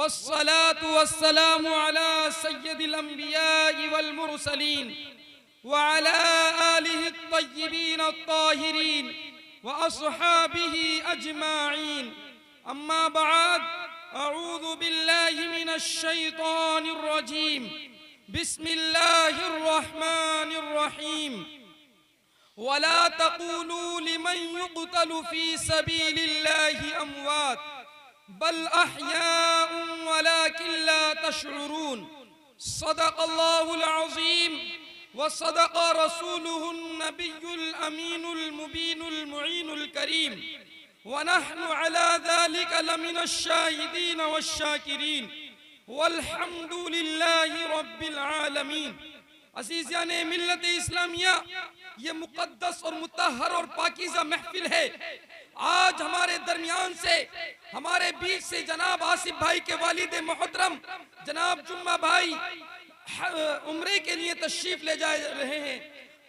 वस्सलातु वस्सलामु अला सय्यदिल अंबियाइ वल मुरसलीन व अला आलिहि अत्तय्यिबीन अत्ताहिरीन व अस्हाबिही अजमाईन। अम्मा बअद, अऊज़ु बिल्लाहि मिनश शैतानिर रजीम। बिस्मिल्लाहिर रहमानिर रहीम। वला तक़ूलू लिमन युक़तलु फ़ी सबीलिल्लाहि अमवात बल अहयाउन वलाकिन ला तशउरून। सदक़ल्लाहुल अज़ीम व सदक़ रसूलुहुन नबियुल अमीनुल मुबीनुल मुईनुल करीम व नहनु अला ज़ालिका लमिनश शाहिदीन वश्शाकिरीन वल्हम्दुलिल्लाहि रब्बिल आलमीन। अज़ीज़ाने मिल्लत इस्लामिया, ये मुक़द्दस और मुतहर और पाकीज़ा महफिल है। आज हमारे दरमियान से, हमारे बीच से जनाब आसिफ भाई के वालिद मोहतरम जनाब जुम्मा भाई उम्रे के लिए तशरीफ ले जा रहे हैं।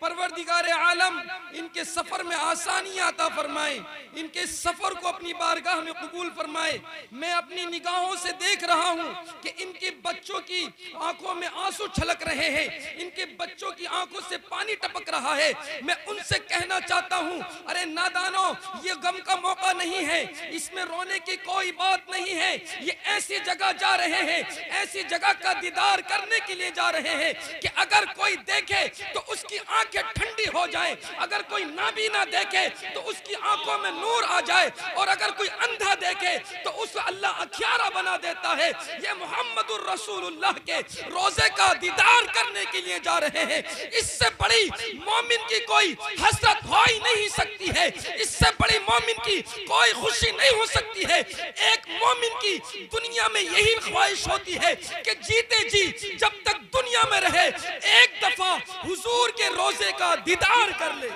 परवरदिगार आलम इनके सफर में आसानियां अता फरमाए, इनके सफर को अपनी बारगाह में कबूल फरमाए। मैं अपनी निगाहों से देख रहा हूं कि इनके बच्चों की आंखों में आंसू छलक रहे हैं, इनके बच्चों की आंखों से पानी टपक रहा है। मैं उनसे कहना चाहता हूं, अरे नादानो, ये गम का मौका नहीं है, इसमें रोने की कोई बात नहीं है। ये ऐसी जगह जा रहे हैं, ऐसी जगह का दीदार करने के लिए जा रहे हैं कि अगर कोई देखे तो उसकी आंखें ठंडी हो जाए, अगर कोई नाबीना देखे तो उसकी आंखों में नूर आ जाए, और अगर कोई अंधा देखे तो उसे अल्लाह अखियारा बना देता है। ये मोहम्मदुर रसूलुल्लाह के रोजे का दीदार करने के लिए जा रहे हैं। इससे बड़ी मोमिन की कोई हसरत हो ही नहीं सकती है, इससे बड़ी मोमिन की कोई खुशी नहीं हो सकती है। एक मोमिन की दुनिया में यही ख्वाहिश होती है कि जीते जी जब तक दुनिया में रहे एक दफा हुजूर के रोजे का दीदार कर ले।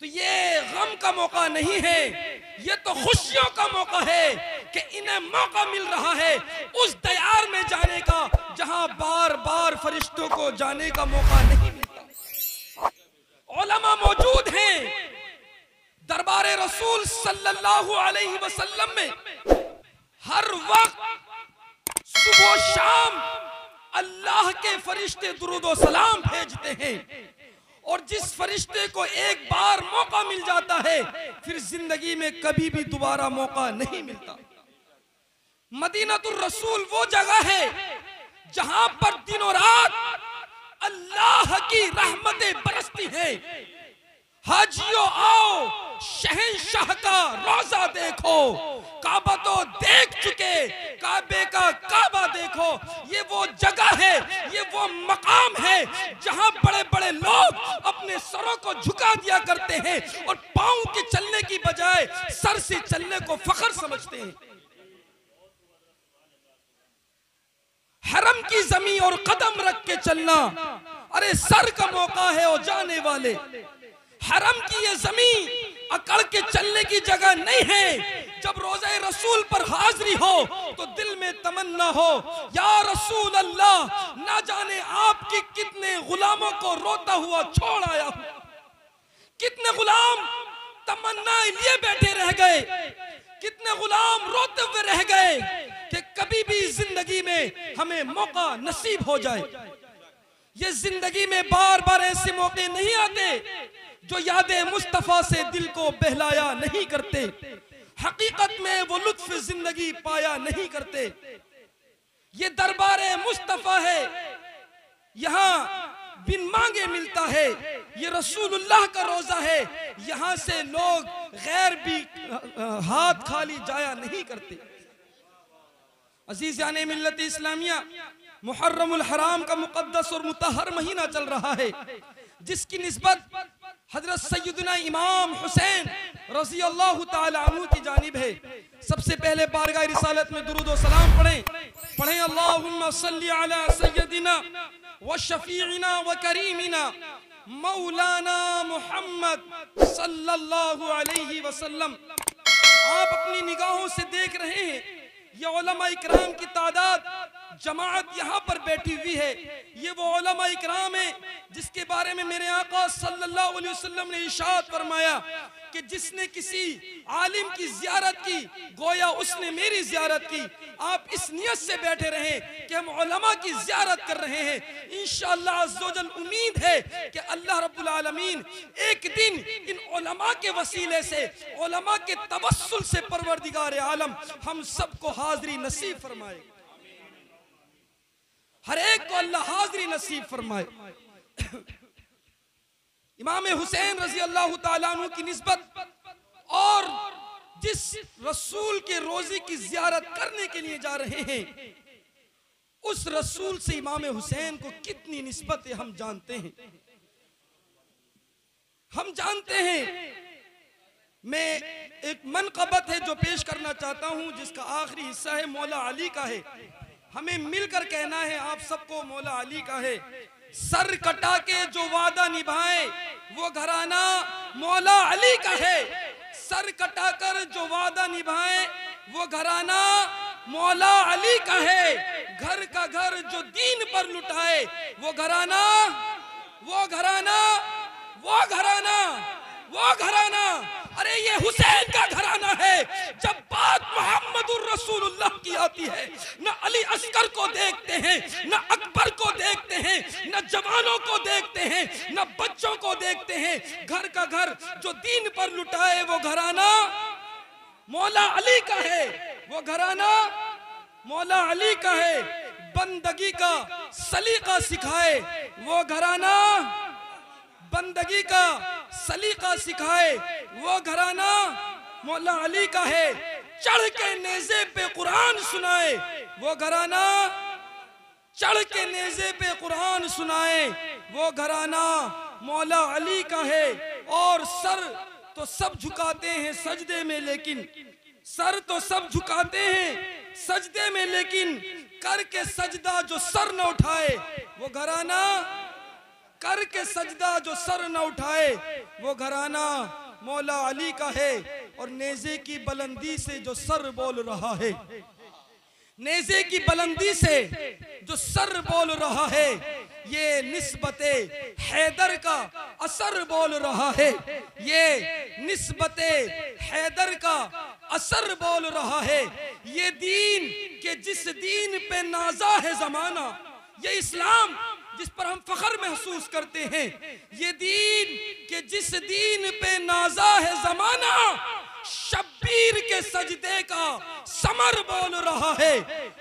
तो ये गम का मौका नहीं है, ये तो खुशियों का मौका है कि इन्हें मौका मिल रहा है उस दयार में जाने का जहां बार बार फरिश्तों को जाने का मौका नहीं मिलता। उलमा मौजूद हैं दरबारे रसूल सल्लल्लाहु अलैहि वसल्लम में, हर वक्त सुबह शाम अल्लाह के फरिश्ते दुरूद व सलाम भेजते हैं, और जिस फरिश्ते को एक बार मौका मिल जाता है फिर जिंदगी में कभी भी दोबारा मौका नहीं मिलता। मदीनातुर रसूल वो जगह है जहां पर दिनों रात अल्लाह की रहमतें बरसती हैं। हाजियों आओ, शहंशाह का रोजा देखो, काबा तो देख चुके, काबे का काबा देखो। ये वो जगह है, ये वो मकाम है जहां बड़े बड़े लोग अपने सरों को झुका दिया करते हैं और पांव के चलने की बजाय सर से चलने को फख्र समझते हैं। हरम की जमीन और कदम रख के चलना, अरे सर का मौका है और जाने वाले। हरम की ये जमीन अकड़ के चलने की जगह नहीं है। जब रोज़े रसूल पर हाजिरी हो तो दिल में तमन्ना हो, या रसूल अल्लाह, ना जाने आपकी कितने गुलामों को रोता हुआ छोड़ आया हूं। कितने गुलाम तमन्नाएं लिए बैठे रह गए, कितने गुलाम रोते हुए रह गए कि कभी भी जिंदगी में हमें मौका नसीब हो जाए। ये जिंदगी में बार बार ऐसे मौके नहीं आते जो यादे मुस्तफा से दिल को बहलाया नहीं करते, हकीकत में वो लुत्फ जिंदगी पाया नहीं करते। ये दरबारे मुस्तफा है, यहाँ बिन मांगे मिलता है। ये रसूलुल्लाह का रोजा है, यहाँ से लोग गैर भी हाथ खाली जाया नहीं करते। अजीज यानी मिल्लत इस्लामिया, मुहर्रमुल हराम का मुकद्दस और मुतहर महीना चल रहा है, जिसकी निस्बत हजरत सैयदना इमाम हुसैन रज़ी अल्लाह ताला अन्हु की जानिब है। सबसे पहले बारगाह रिसालत में दुरूद व सलाम पढ़ें। अल्लाहुम्मा सल्ली अला सय्यदिना व शफीइना व करीमिना मौलाना मुहम्मद सल्लल्लाहु अलैहि वसल्लम। आप अपनी निगाहों से देख रहे हैं ये उलमा इकराम की तादाद जमाअत यहाँ पर बैठी हुई है। ये वो उलमा इकराम है जिसके बारे में मेरे आका सल्लल्लाहु अलैहि वसल्लम ने इरशाद फरमाया कि जिसने किसी आलिम की ज़ियारत की गोया उसने मेरी ज़ियारत की। आप इस नियत से बैठे रहें कि हम उलमा की ज़ियारत कर रहे हैं। इंशाअल्लाह अज़्ज़वजल उम्मीद है कि अल्लाह रब्बुल आलमीन एक दिन इन उलमा के वसीले से, उलमा के तवस्सुल से परवरदिगार आलम हम सबको हाज़री नसीब फरमाए। हर एक को अल्लाह हाज़री नसीब फरमाए। इमाम हुसैन रज़ी अल्लाह ताला अन्हु की निस्बत और जिस रसूल के रोज़े की ज़ियारत करने के लिए जा रहे हैं उस रसूल से इमाम हुसैन को कितनी निस्बत है हम जानते हैं। हम जानते हैं। मैं एक मनक़बत है जो पेश करना चाहता हूं जिसका आखिरी हिस्सा है मौला अली का है। हमें मिलकर कहना है आप सबको मौला अली का है। सर कटा के जो वादा निभाए वो घराना मौला अली का है। सर कटाकर जो वादा निभाए वो घराना मौला अली का है। घर का घर जो दीन पर लुटाए वो घराना, वो घराना, वो घराना, वो घराना। अरे ये हुसैन का घराना है। जब बात मोहम्मदुर रसूलुल्लाह की आती है न अली अस्कर को देखते हैं, न अकबर को देखते हैं, न जवानों को देखते हैं, न बच्चों को देखते हैं। घर का घर जो दीन पर लुटाए वो घराना मौला अली का है। वो घराना मौला अली का है। बंदगी का सलीका सिखाए वो घराना, बंदगी का सलीका सिखाए वो घराना मौला अली का है। चढ़ के नेज़े पे कुरान सुनाए वो घराना, चढ़ के नेज़े पे कुरान सुनाए वो घराना मौला अली का है। और सर तो सब झुकाते हैं सजदे में, लेकिन सर तो सब झुकाते हैं सजदे में, लेकिन करके सजदा जो सर न उठाए वो घराना, करके सजदा जो सर न उठाए वो घराना मौला अली का है। और नेज़े की बुलंदी से जो सर बोल रहा है, नेज़े की बुलंदी से जो सर बोल रहा है ये निस्बते हैदर का असर बोल रहा है। ये निस्बते हैदर का असर बोल रहा है। ये दीन के जिस दीन पे नाजा है जमाना, ये इस्लाम जिस पर हम फख्र महसूस करते हैं, ये दीन के जिस दीन पे नाजा है जमाना, शब्बीर के सजदे का समर बोल रहा है।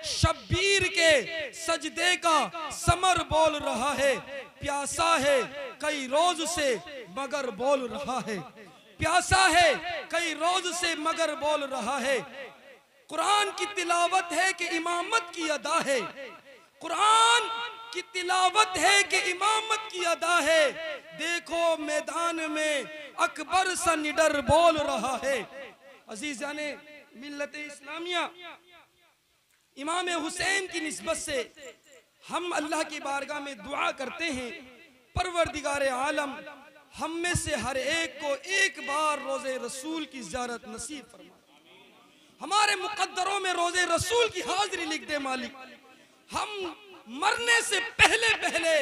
शब्बीर के सजदे का समर बोल रहा है। प्यासा है कई रोज से मगर बोल रहा है। प्यासा है कई रोज से मगर बोल रहा है। कुरान की तिलावत है कि इमामत की अदा है। कुरान की तिलावत है कि इमामत की अदा है। देखो मैदान में अकबर सा निडर बोल रहा है। अजीज़ाने मिल्लत इस्लामिया, इमाम हुसैन की निस्बत से हम अल्लाह की बारगाह में दुआ करते हैं, परवरदिगार आलम हम में से हर एक को एक बार रोज़े रसूल की ज़ियारत नसीब फरमा। हमारे मुकद्दरों में रोज़े रसूल की हाज़िरी लिख दे मालिक। हम मरने से पहले पहले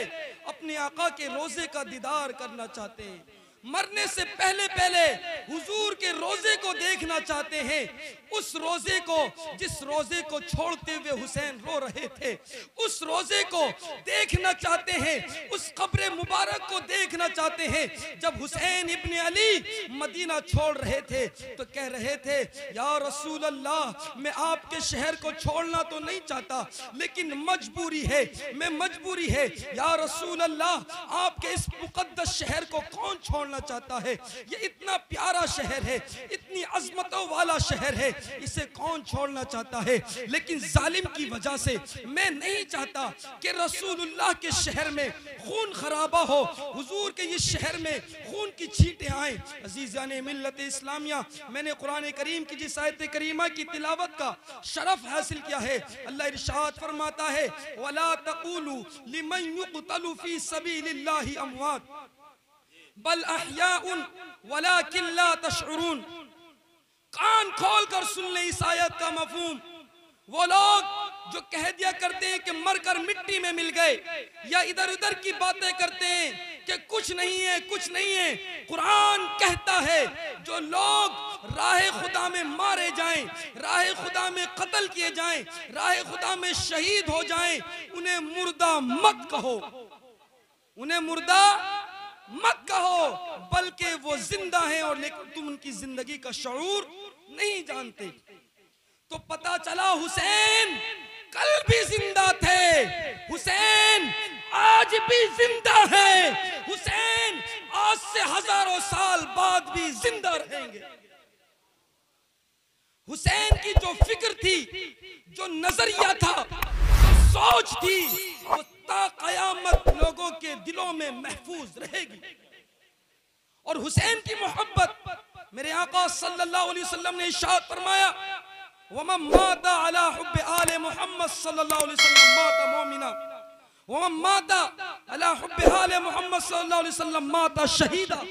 अपने आका के रोजे का दीदार करना चाहते हैं। मरने से पहले पहले हुजूर के रोजे को देखना चाहते हैं। उस रोजे को जिस रोजे को छोड़ते हुए हुसैन रो रहे थे, उस रोजे को देखना चाहते हैं। उस कब्र मुबारक को देखना चाहते हैं। जब हुसैन इब्ने अली मदीना छोड़ रहे थे तो कह रहे थे, या रसूल अल्लाह, मैं आपके शहर को छोड़ना तो नहीं चाहता, लेकिन मजबूरी है, मैं मजबूरी है। या रसूल अल्लाह, आपके इस मुकद्दस शहर को कौन छोड़ना चाहता है? ये इतना प्यारा शहर है, इतनी अजमतों वाला शहर है, इसे कौन छोड़ना चाहता है? लेकिन जालिम की वजह से मैं नहीं चाहता कि रसूलुल्लाह के शहर में खून खराबा हो, हुजूर के इस शहर में खून की छींटें आए। अजीज़ाने मिल्लत इस्लामिया, मैंने कुरान करीम की जिस आयत करीमा की तिलावत का शरफ हासिल किया है, अल्लाह इरशाद फरमाता है, वला तक़ूलू लिमन युक़तलु फी सबीलिल्लाहि अमवात बल अहयाउन वलाकिन ला तशउरून। कान खोल कर सुन ले इस आयत का मफहूम। वो लोग जो कह दिया करते हैं कि मरकर मिट्टी में मिल गए, या इधर उधर की बातें करते हैं कि कुछ नहीं है, कुछ नहीं है। कुरान कहता है जो लोग राह खुदा में मारे जाएं, राह खुदा में कत्ल किए जाएं, राह खुदा में शहीद हो जाएं, उन्हें मुर्दा मत कहो, उन्हें मुर्दा मत कहो, बल्कि वो जिंदा हैं और लेकिन तुम उनकी जिंदगी का शऊर नहीं जानते। तो पता चला हुसैन कल भी जिंदा थे, हुसैन आज भी जिंदा है, हुसैन आज से हजारों साल बाद भी जिंदा रहेंगे। हुसैन की जो फिक्र थी, जो नजरिया था, जो सोच थी, वो ता कयामत लोगों के दिलों में महफूज रहेगी। और हुसैन की मोहब्बत मेरे आका सल्लल्लाहु अलैहि वसल्लम ने इरशाद फरमाया, वमन माता अला हुब्बि आले मोहम्मद सल्लल्लाहु अलैहि वसल्लम माता मोमिना, वमन माता अला हुब्बि आले मोहम्मद सल्लल्लाहु अलैहि वसल्लम माता शहीदा।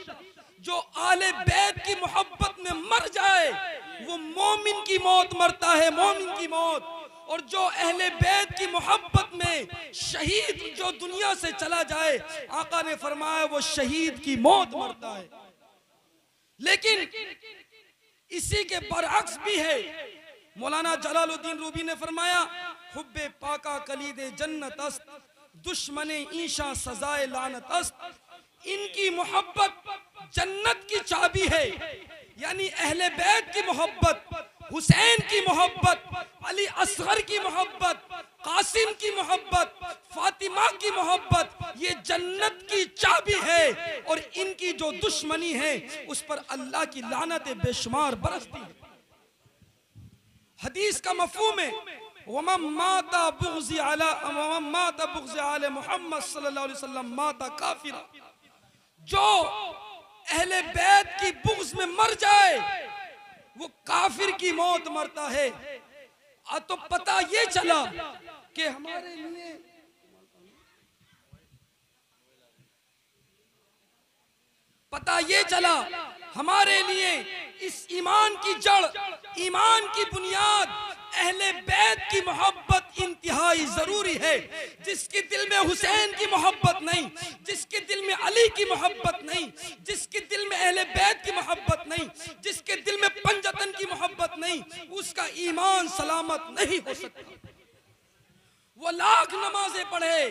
जो आले बैत की मोहब्बत में मर जाए वो मोमिन की मौत मरता है, मोमिन की मौत। और जो अहले बैत की मोहब्बत में शहीद जो दुनिया से चला जाए, आका ने फरमाया वो शहीद की मौत मरता है। लेकिन इसी के बरअक्स भी है। मौलाना जलालुद्दीन रूबी ने फरमाया, हुब्बे पाका कलीदे जन्नत अस्त, दुश्मने ईशा सजाए लानत अस्त। इनकी मोहब्बत जन्नत की चाबी है, यानी अहले बैत की मोहब्बत, हुसैन की मोहब्बत, अली असगर की मोहब्बत, कासिम की मोहब्बत, फातिमा की मोहब्बत, ये जन्नत की चाबी है। और इनकी जो दुश्मनी है उस पर अल्लाह की लानत बेशुमार बरसती है। हदीस का मफहूम है, वमन माता बुग़्ज़ आले मोहम्मद सल्लल्लाहु अलैहि वसल्लम माता काफिरा। जो अहले बैत की बुग़्ज़ में मर जाए वो काफिर की मौत मरता है। तो पता ये चला कि हमारे लिए पता ये चला हमारे लिए इस ईमान की जड़, ईमान की बुनियाद अहले बैत की मोहब्बत इंतहाई जरूरी है। जिसके दिल में हुसैन की मोहब्बत नहीं, जिसके दिल में अली की मोहब्बत नहीं, जिसके दिल में अहले बैत की मोहब्बत नहीं, जिसके दिल में पंजतन की मोहब्बत नहीं, उसका ईमान सलामत नहीं हो सकता। वो लाख नमाजें पढ़े,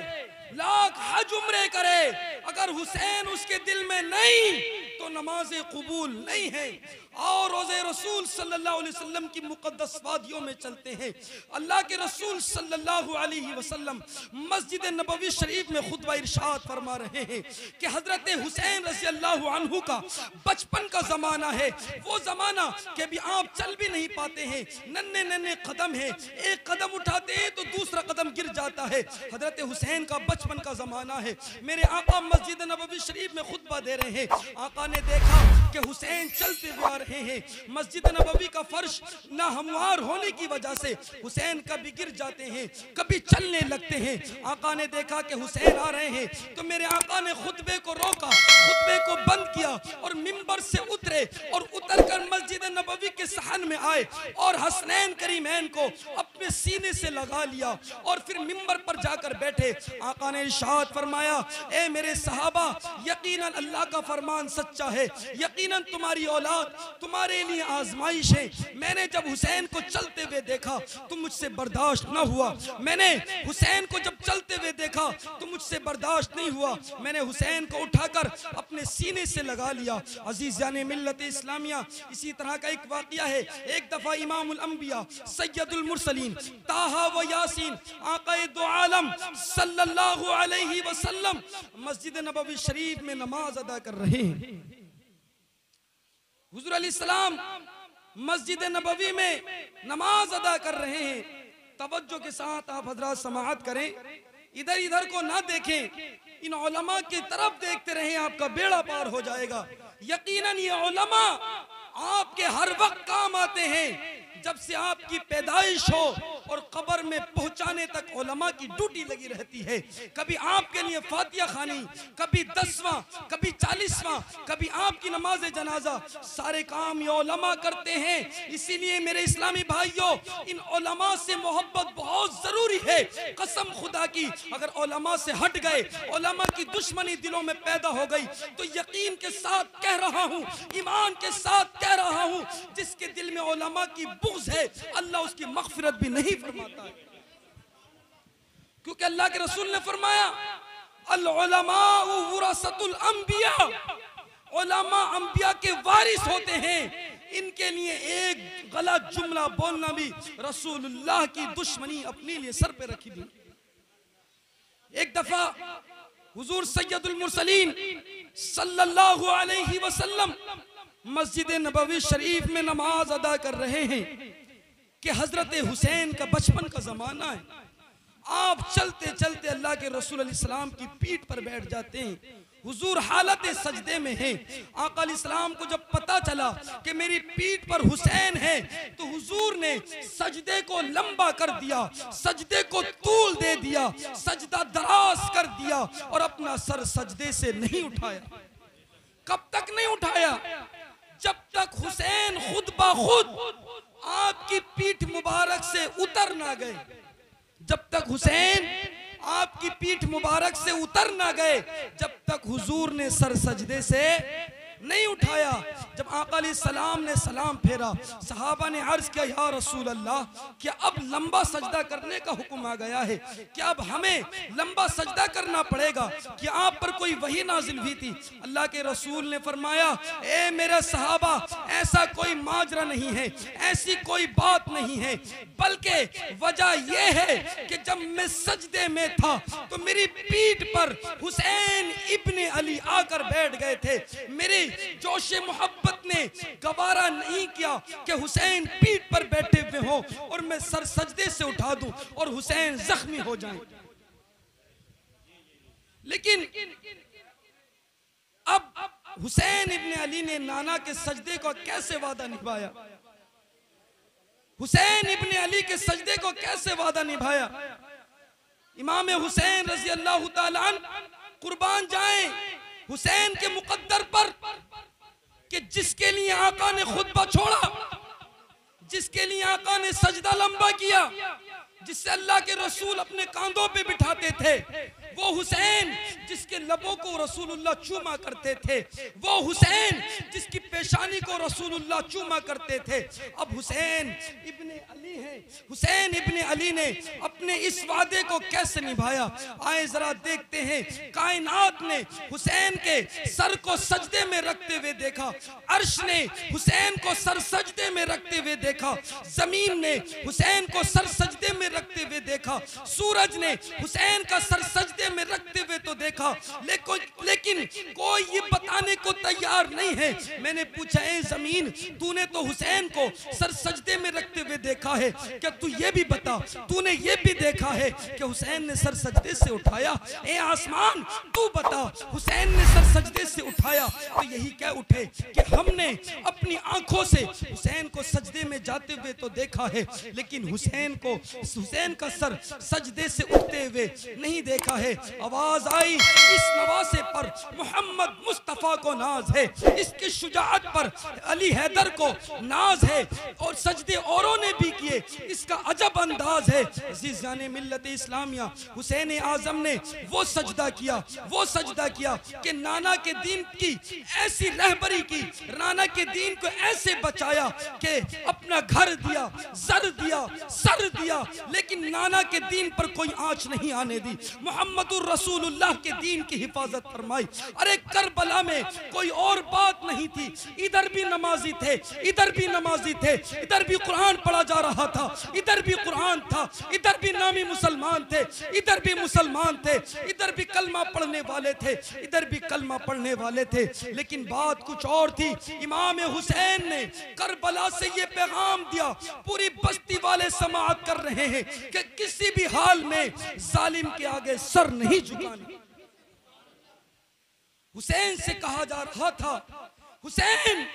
लाख हज उम्रे करे, अगर हुसैन उसके दिल में नहीं तो नमाजें कबूल नहीं है। और रोज़े रसूल सल्लल्लाहु अलैहि वसल्लम की मुक़द्दस वादियों में चलते हैं। अल्लाह के रसूल सल्लल्लाहु अलैहि वसल्लम मस्जिद नबवी शरीफ में खुतबा इरशाद फरमा रहे हैं कि हजरत हुसैन रज़ी अल्लाहु अन्हु का बचपन का ज़माना है, वो ज़माना कि अभी आप चल भी नहीं पाते हैं, नन्हे नन्हे कदम हैं, एक कदम उठाते हैं तो दूसरा कदम गिर जाता है। हजरत हुसैन का बचपन का ज़माना है। मेरे आका मस्जिद नबवी शरीफ में खुतबा दे रहे हैं। आका ने देखा कि हुसैन चलते हुए आ रहे हैं। मस्जिद नबवी का फर्श ना हमवार होने की वजह से हुसैन कभी गिर जाते हैं, कभी चलने लगते हैं। आका ने देखा कि हुसैन आ रहे हैं तो मेरे आका ने खुतबे को रोका, खुतबे को बंद किया और मिंबर से उतरे और उतरकर मस्जिद नबवी के सहन में आए और हसनैन करीमैन को अपने सीने से लगा लिया और फिर मिंबर पर जाकर बैठे। आका ने इरशाद फरमाया, ए मेरे सहाबा, यकीनन अल्लाह का फरमान सच्चा है, यकीनन तुम्हारी औलाद तुम्हारे लिए आजमाइश है। मैंने जब हुसैन को चलते हुए देखा तो मुझसे बर्दाश्त न हुआ, मैंने हुसैन को जब चलते हुए देखा तो मुझसे बर्दाश्त नहीं हुआ, मैंने हुसैन को उठाकर अपने सीने से लगा लिया। अजीज जाने मिल्लत इस्लामिया, इसी तरह का एक वाक़या है। एक दफा इमामुल अंबिया सैयदुल मुरसलीन ताहा व यासीन आक़ाए दो आलम सल्लल्लाहु अलैहि वसल्लम मस्जिद नबवी शरीफ में नमाज अदा कर रहे हैं। हुजूर अलैहिस्सलाम मस्जिद नबवी में नमाज अदा कर रहे हैं। तवज्जो के साथ आप हजरात समाअत करें, इधर इधर को ना देखें, इन उलमा की तरफ देखते रहें, आपका बेड़ा पार हो जाएगा। यकीनन ये उलमा आपके हर वक्त काम आते हैं। जब से आपकी पैदाइश हो और कब्र में पहुंचाने तक उलमा की ड्यूटी लगी रहती है। कभी आपके लिए फातिहा खानी, कभी 10वां, कभी 40वां, कभी आपकी नमाज जनाजा, सारे काम ये उलमा करते हैं। इसीलिए मेरे इस्लामी भाइयों, इन उलमा से मोहब्बत बहुत जरूरी है। कसम खुदा की, अगर उलमा से हट गए, उलमा की दुश्मनी दिलों में पैदा हो गई, तो यकीन के साथ कह रहा हूं, ईमान के साथ कह रहा हूं, जिसके दिल में उलमा की बुग़्ज़ है, अल्लाह उसकी मग़फ़िरत भी नहीं फरमाता है। क्योंकि अल्लाह के रसूल ने फरमाया, अल उलमाउ वरसतुल अंबिया, उलमा अंबिया के वारिस होते हैं। इनके लिए एक गलत जुमला बोलना भी रसूलुल्लाह की दुश्मनी अपने लिए सर पे रखी थी। एक दफा हुजूर सैयदुल मुरसलीन सल्लल्लाहु अलैहि वसल्लम मस्जिद नबवी शरीफ में नमाज अदा कर रहे हैं कि हजरत हुसैन का बचपन का जमाना है। आप चलते चलते अल्लाह के रसूल अलैहिस्सलाम की पीठ पर बैठ जाते हैं। हुजूर हालत सजदे में हैं। आका अलैहिस्सलाम को जब पता चला कि मेरी पीठ पर हुसैन है, तो हुजूर ने सजदे को लंबा कर दिया, सजदे को तूल दे दिया, सजदा दराज कर दिया और अपना सर सजदे से नहीं उठाया। कब तक नहीं उठाया? जब तक हुसैन खुद ब खुद आपकी पीठ मुबारक से उतर ना गए। जब तक हुसैन आपकी पीठ मुबारक से उतर ना गए, जब तक हुजूर ने सर सजदे से नहीं उठाया। जब आका अलैहिस्सलाम ने सलाम फेरा, सहाबा ने अर्ज किया, या रसूल अल्लाह, क्या अब लंबा सजदा करने का हुक्म आ गया है? क्या अब हमें लंबा सजदा करना पड़ेगा? कि आप पर कोई वही नाजिल हुई थी? अल्लाह के रसूल ने फरमाया, ए मेरे सहाबा, ऐसा कोई माजरा नहीं है, ऐसी कोई बात नहीं है, बल्कि वजह यह है कि जब मैं सजदे में था तो मेरी पीठ पर हुसैन इब्ने अली आकर बैठ गए थे। मेरी जोशे मोहब्बत ने गवारा नहीं किया कि हुसैन पीठ पर बैठे हुए हो और मैं सर सजदे से उठा दूं और हुसैन जख्मी हो जाएं। लेकिन अब हुसैन इब्ने अली ने नाना के सजदे को कैसे वादा निभाया? हुसैन इब्ने अली के सजदे को कैसे वादा निभाया? इमाम हुसैन रज़ी अल्लाह ताला अन्हु कुर्बान जाएं हुसैन के मुकद्दर पर, कि जिसके लिए आका ने खुतबा छोड़ा, जिसके लिए आका ने सजदा लंबा किया, जिससे अल्लाह के रसूल अपने कांधों पे बिठाते थे, वो हुसैन जिसके लबों को रसूलुल्लाह चूमा करते थे, वो हुसैन जिसकी पेशानी को रसूलुल्लाह चूमा करते थे, अब हुसैन इब्ने अली है। हुसैन इब्ने अली ने अपने इस वादे को कैसे निभाया? आए जरा देखते हैं। कायनात ने हुसैन के सर को सजदे में रखते हुए देखा, अर्श ने हुसैन को सर सजदे में रखते हुए देखा, जमीन ने हुसैन को सर सजदे में रखते हुए देखा, सूरज ने हुसैन का सर सजदे में रखते हुए तो देखा, लेकिन कोई ये बताने को तैयार नहीं है। मैंने पूछा, ए जमीन, तूने तो हुसैन को सर सजदे में रखते हुए देखा है, क्या तू ये भी बता, तूने ये भी देखा है कि हुसैन ने सर सजदे से उठाया? ए आसमान, तू बता, हुसैन ने सर सजदे से उठाया? तो यही कह उठे कि हमने अपनी आंखों से हुसैन को सजदे में जाते हुए तो देखा है, लेकिन हुसैन का सर सजदे से उठते हुए नहीं देखा है। आवाज आई, इस नवासे पर मोहम्मद मुस्तफा को नाज है, इसकी शुजाअत पर अली हैदर को नाज है, और सजदे औरों ने भी किए, इसका अजब अंदाज है। अजीज जाने मिल्लत इस्लामिया, हुसैन आजम ने वो सजदा किया कि नाना के दीन की ऐसी रहबरी की, नाना के दीन को ऐसे बचाया कि अपना घर दिया, जर दिया, सर दिया, लेकिन नाना के दीन पर कोई आंच नहीं आने दी। मोहम्मदुर रसूलुल्लाह के दीन की हिफाजत फरमाई। अरे करबला में कोई और बात नहीं थी, इधर भी नमाजी थे, इधर भी नमाजी थे, इधर भी कुरान पढ़ा जा रहा था, इधर भी कुरान था, इधर भी नामी मुसलमान थे, इधर भी मुसलमान थे, इधर भी कलमा पढ़ने वाले थे, इधर भी कलमा पढ़ने वाले थे। लेकिन बात कुछ और थी। इमाम हुसैन ने करबला से ये पैगाम दिया, पूरी बस्ती वाले समाअत कर रहे हैं कि किसी भी हाल में जालिम के आगे सर नहीं झुकाना। हुसैन से कहा जा रहा था, हुसैन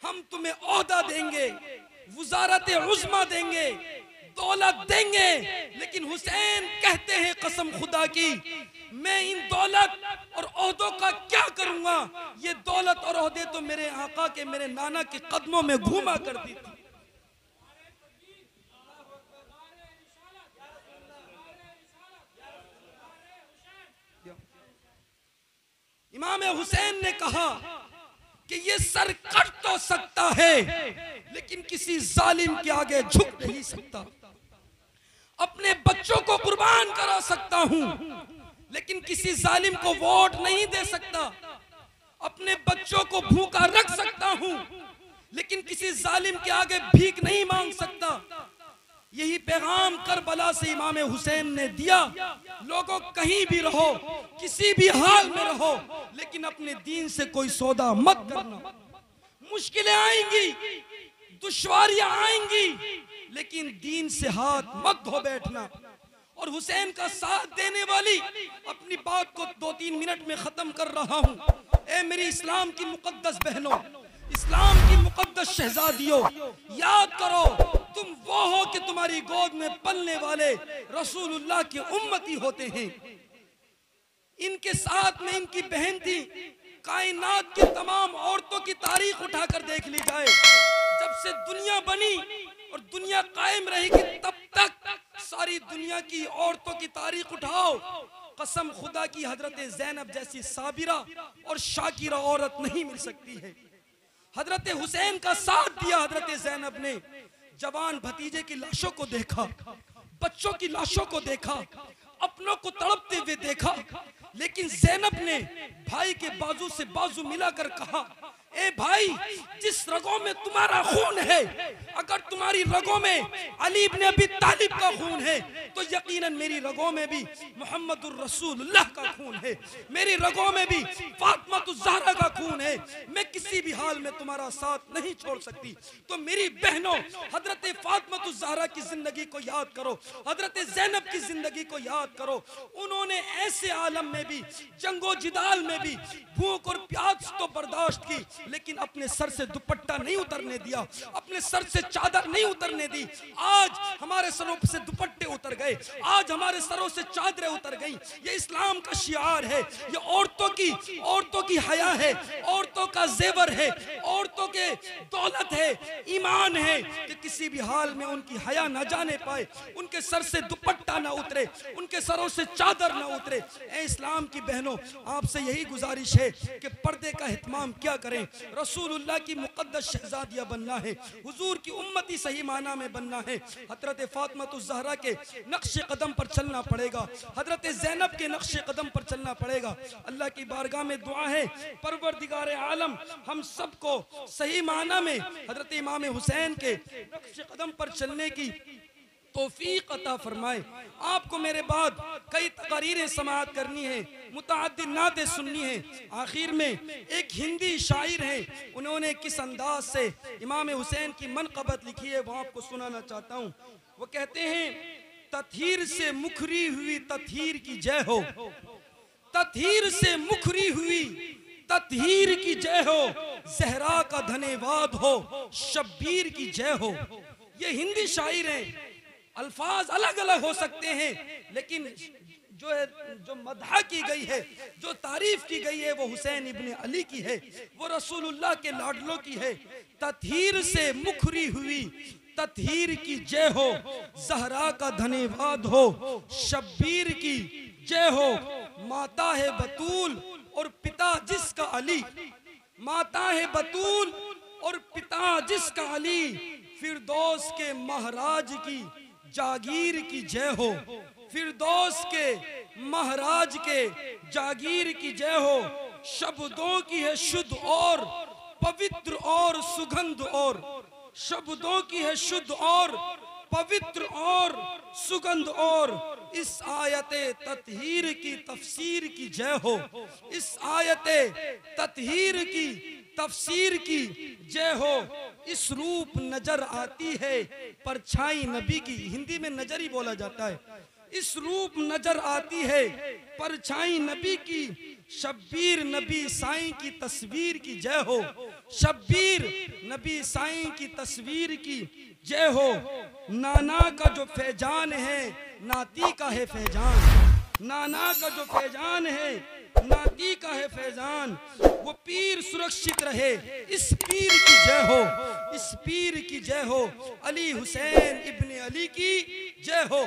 हम तुम्हें ओहदा देंगे, वजारत उज़्मा देंगे, दौलत देंगे, लेकिन हुसैन कहते हैं कसम खुदा की, मैं इन दौलत और ओहदों का क्या करूंगा, ये दौलत और ओहदे तो मेरे आका के, मेरे नाना के कदमों में घूमा करती थी। इमाम हुसैन ने कहा कि ये सर कट तो सकता है, लेकिन किसी जालिम के आगे झुक नहीं सकता। अपने बच्चों को कुर्बान करा सकता हूं, लेकिन किसी जालिम को वोट नहीं दे सकता। अपने बच्चों को भूखा रख सकता हूं, लेकिन किसी जालिम के आगे भीख नहीं मांग सकता। यही पैगाम करबला से इमाम हुसैन ने दिया, लोगों कहीं भी रहो, किसी भी हाल में रहो, लेकिन अपने दीन से कोई सौदा मत करना। मुश्किलें आएंगी, दुश्वारियां आएंगी, लेकिन दीन से हाथ मत धो बैठना। और हुसैन का साथ देने वाली, अपनी बात को 2-3 मिनट में खत्म कर रहा हूं। ए मेरी इस्लाम की मुकद्दस बहनों, इस्लाम की मुकद्दस शहजादियों, याद करो तुम वो हो कि तुम्हारी गोद में पलने वाले रसूलुल्लाह के उम्मती होते हैं। इनके साथ में इनकी बहन थी। कायनात की तमाम औरतों की तारीख उठाकर देख ली जाए, जब से दुनिया बनी और दुनिया कायम रहेगी तब तक सारी दुनिया की औरतों की तारीख उठाओ, कसम खुदा की हजरत ज़ैनब जैसी साबिरा और शाकिरा औरत नहीं मिल सकती है। हजरत हुसैन का साथ दिया हजरत ज़ैनब ने। जवान भतीजे की लाशों को देखा, बच्चों की लाशों को देखा, अपनों को तड़पते हुए देखा, लेकिन ज़ैनब ने भाई के बाजू से बाजू मिलाकर कहा, ए भाई, जिस रगों में तुम्हारा खून है, अगर तुम्हारी रगों में अली इब्न अबी तालिब का खून है, तो यकीनन मेरी रगों में भी मुहम्मदुर रसूलुल्लाह का खून है, मेरी रगों में भी फातिमातुज़ ज़हरा का खून है। मैं किसी भी हाल में तुम्हारा साथ नहीं छोड़ सकती। तो मेरी बहनों, हजरत फातिमातुज़ ज़हरा की जिंदगी को याद करो, हजरत ज़ैनब की जिंदगी को याद करो। उन्होंने ऐसे आलम में भी, जंगो जिदाल में भी भूख और प्यास तो बर्दाश्त की, लेकिन अपने सर से दुपट्टा नहीं उतरने दिया, अपने सर से चादर नहीं उतरने दी। आज हमारे सरों से दुपट्टे उतर गए, आज हमारे सरों से चादरें उतर गई। ये इस्लाम का शिआर है, ये औरतों की हया है, औरतों का जेवर है, औरतों के दौलत है, ईमान है कि किसी भी हाल में उनकी हया ना जाने पाए, उनके सर से दुपट्टा ना उतरे, उनके सरों से चादर ना उतरे। ए इस्लाम की बहनों, आपसे यही गुजारिश है कि पर्दे का एहतमाम क्या करें। रसूलुल्लाह की मुकद्दस शहजादिया बनना है, हुजूर की उम्मती सही माना में बनना है। हजरत फातिमातुज़ ज़हरा के नक्शे कदम पर चलना पड़ेगा, हजरत ज़ैनब के नक्शे कदम पर चलना पड़ेगा। अल्लाह की बारगाह में दुआ है, परवरदिगार आलम हम सबको सही माना में हजरत इमाम हुसैन के नक्शे कदम पर चलने की तौफीक अता फरमाए। आपको मेरे बाद कई तकारीरें समाअत करनी है, मुतअद्दिद नातें सुननी है। आखिर में एक हिंदी शायर हैं, उन्होंने किस अंदाज से इमाम हुसैन की मनक़बत लिखी है, वो आपको सुनाना चाहता हूँ। वो कहते हैं, तत्हीर से मुखरी हुई तत्हीर की जय हो, तत्हीर से मुखरी हुई तत्हीर की जय हो, ज़हरा का धन्यवाद हो, शब्बीर की जय हो। ये हिंदी शायर हैं, अल्फाज अलग अलग हो सकते हैं, लेकिन जो मदह की गई है, जो तारीफ की गई है, वो हुसैन इब्न अली की है, वो रसूलुल्लाह के लाडलों की है। तत्हीर से मुखरी हुई तत्हीर की जय हो, ज़हरा का धन्यवाद हो, शब्बीर की जय हो। माता है बतूल और पिता जिसका अली, माता है बतूल और पिता जिसका अली, फिरदौस के महाराज की जागीर की जय हो, फिरदौस के महाराज के जागीर की जय हो। शब्दों की है शुद्ध और पवित्र और सुगंध, और शब्दों की है शुद्ध और पवित्र और सुगंध, और इस आयते तत्हीर की तफसीर की जय हो, इस आयते तत्हीर की तफसीर की जय हो। इस रूप नजर आती है परछाई नबी की, हिंदी में नजर ही बोला जाता है। इस रूप नजर आती है परछाई नबी की, शब्बीर नबी साईं की तस्वीर की जय हो, शब्बीर नबी साईं की तस्वीर की जय हो। नाना का जो फैजान है नाती का है फैजान, नाना का जो फैजान है नाती का है फैजान। वो पीर सुरक्षित रहे, इस पीर की जय हो, इस पीर की जय हो। अली हुसैन इब्ने अली की जय हो।